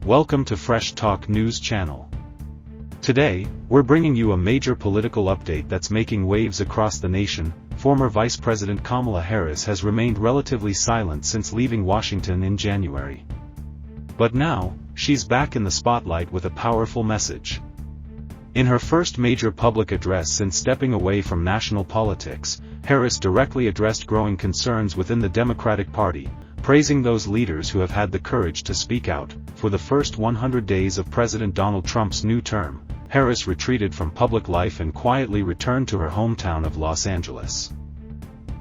Welcome to Fresh Talk News Channel. Today, we're bringing you a major political update that's making waves across the nation. Former Vice President Kamala Harris has remained relatively silent since leaving Washington in January. But now, she's back in the spotlight with a powerful message. In her first major public address since stepping away from national politics, Harris directly addressed growing concerns within the Democratic Party, praising those leaders who have had the courage to speak out. For the first 100 days of President Donald Trump's new term, Harris retreated from public life and quietly returned to her hometown of Los Angeles.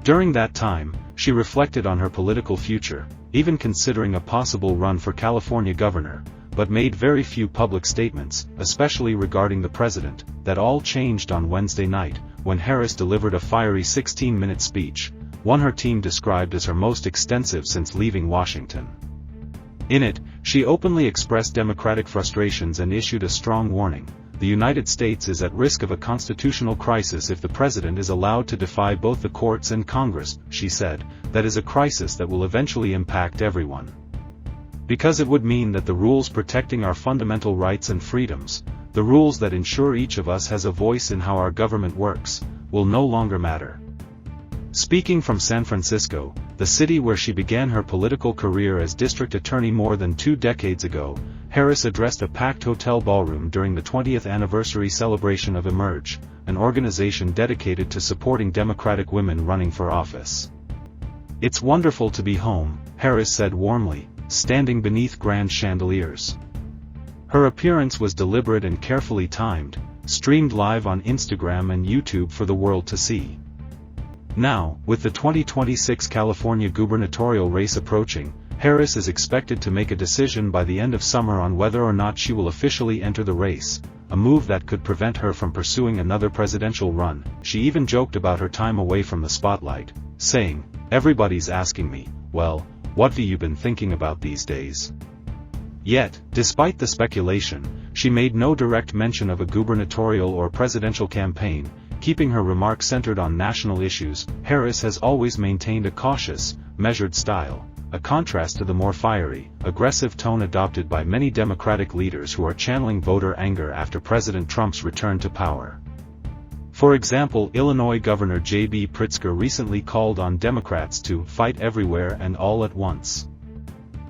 During that time, she reflected on her political future, even considering a possible run for California governor, but made very few public statements, especially regarding the president. That all changed on Wednesday night, when Harris delivered a fiery 16-minute speech, one her team described as her most extensive since leaving Washington. In it, she openly expressed Democratic frustrations and issued a strong warning. The United States is at risk of a constitutional crisis if the president is allowed to defy both the courts and Congress, she said. That is a crisis that will eventually impact everyone. Because it would mean that the rules protecting our fundamental rights and freedoms, the rules that ensure each of us has a voice in how our government works, will no longer matter. Speaking from San Francisco, the city where she began her political career as district attorney more than 2 decades ago, Harris addressed a packed hotel ballroom during the 20th anniversary celebration of Emerge, an organization dedicated to supporting Democratic women running for office. "It's wonderful to be home," Harris said warmly, standing beneath grand chandeliers. Her appearance was deliberate and carefully timed, streamed live on Instagram and YouTube for the world to see. Now, with the 2026 California gubernatorial race approaching, Harris is expected to make a decision by the end of summer on whether or not she will officially enter the race, a move that could prevent her from pursuing another presidential run. She even joked about her time away from the spotlight, saying, "Everybody's asking me, well, what have you been thinking about these days?" Yet, despite the speculation, she made no direct mention of a gubernatorial or presidential campaign. Keeping her remarks centered on national issues, Harris has always maintained a cautious, measured style, a contrast to the more fiery, aggressive tone adopted by many Democratic leaders who are channeling voter anger after President Trump's return to power. For example, Illinois Governor J.B. Pritzker recently called on Democrats to fight everywhere and all at once.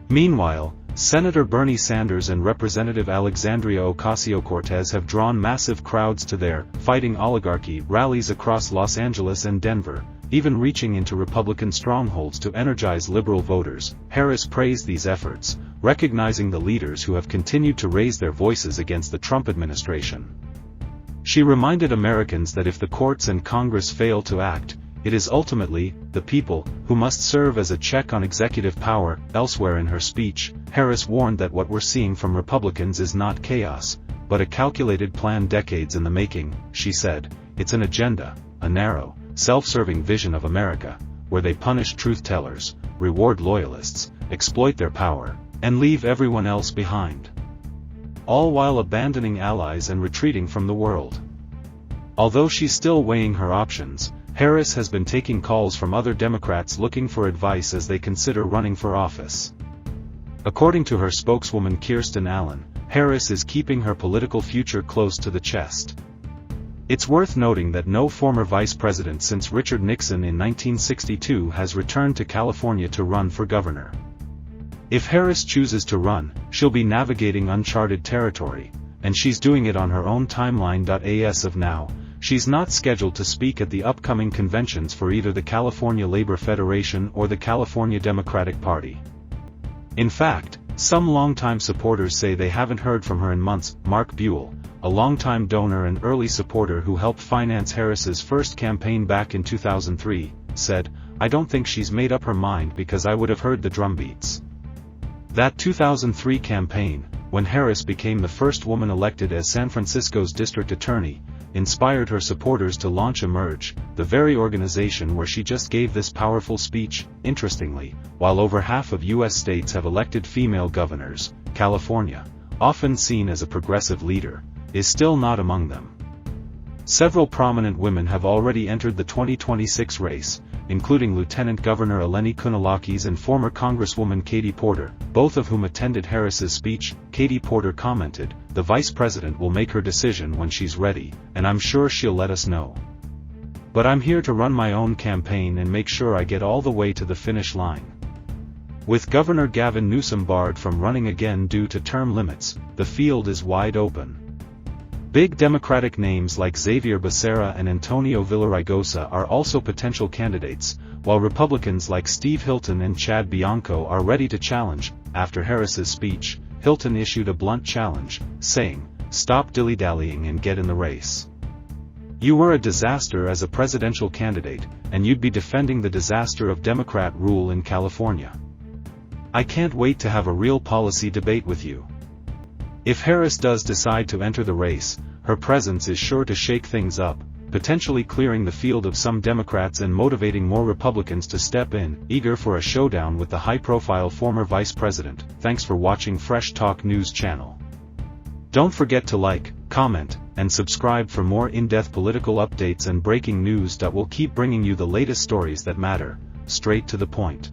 Meanwhile, Senator Bernie Sanders and Representative Alexandria Ocasio-Cortez have drawn massive crowds to their "Fighting Oligarchy" rallies across Los Angeles and Denver, even reaching into Republican strongholds to energize liberal voters. Harris praised these efforts, recognizing the leaders who have continued to raise their voices against the Trump administration. She reminded Americans that if the courts and Congress fail to act, it is ultimately the people who must serve as a check on executive power. Elsewhere in her speech, Harris warned that what we're seeing from Republicans is not chaos, but a calculated plan decades in the making. She said, "It's an agenda, a narrow, self-serving vision of America, where they punish truth-tellers, reward loyalists, exploit their power, and leave everyone else behind. All while abandoning allies and retreating from the world." Although she's still weighing her options, Harris has been taking calls from other Democrats looking for advice as they consider running for office. According to her spokeswoman Kirsten Allen, Harris is keeping her political future close to the chest. It's worth noting that no former vice president since Richard Nixon in 1962 has returned to California to run for governor. If Harris chooses to run, she'll be navigating uncharted territory, and she's doing it on her own timeline. As of now, she's not scheduled to speak at the upcoming conventions for either the California Labor Federation or the California Democratic Party. In fact, some longtime supporters say they haven't heard from her in months. Mark Buell, a longtime donor and early supporter who helped finance Harris's first campaign back in 2003, said, "I don't think she's made up her mind because I would have heard the drumbeats." That 2003 campaign, when Harris became the first woman elected as San Francisco's district attorney, inspired her supporters to launch Emerge, the very organization where she just gave this powerful speech. Interestingly, while over half of U.S. states have elected female governors, California, often seen as a progressive leader, is still not among them. Several prominent women have already entered the 2026 race, including Lieutenant Governor Eleni Kounalakis and former Congresswoman Katie Porter, both of whom attended Harris's speech. Katie Porter commented, "The Vice President will make her decision when she's ready, and I'm sure she'll let us know. But I'm here to run my own campaign and make sure I get all the way to the finish line." With Governor Gavin Newsom barred from running again due to term limits, the field is wide open. Big Democratic names like Xavier Becerra and Antonio Villaraigosa are also potential candidates, while Republicans like Steve Hilton and Chad Bianco are ready to challenge. After Harris's speech, Hilton issued a blunt challenge, saying, "Stop dilly-dallying and get in the race. You were a disaster as a presidential candidate, and you'd be defending the disaster of Democrat rule in California. I can't wait to have a real policy debate with you." If Harris does decide to enter the race, her presence is sure to shake things up, potentially clearing the field of some Democrats and motivating more Republicans to step in, eager for a showdown with the high-profile former vice president. Thanks for watching Fresh Talk News channel. Don't forget to like, comment, and subscribe for more in-depth political updates and breaking news that will keep bringing you the latest stories that matter, straight to the point.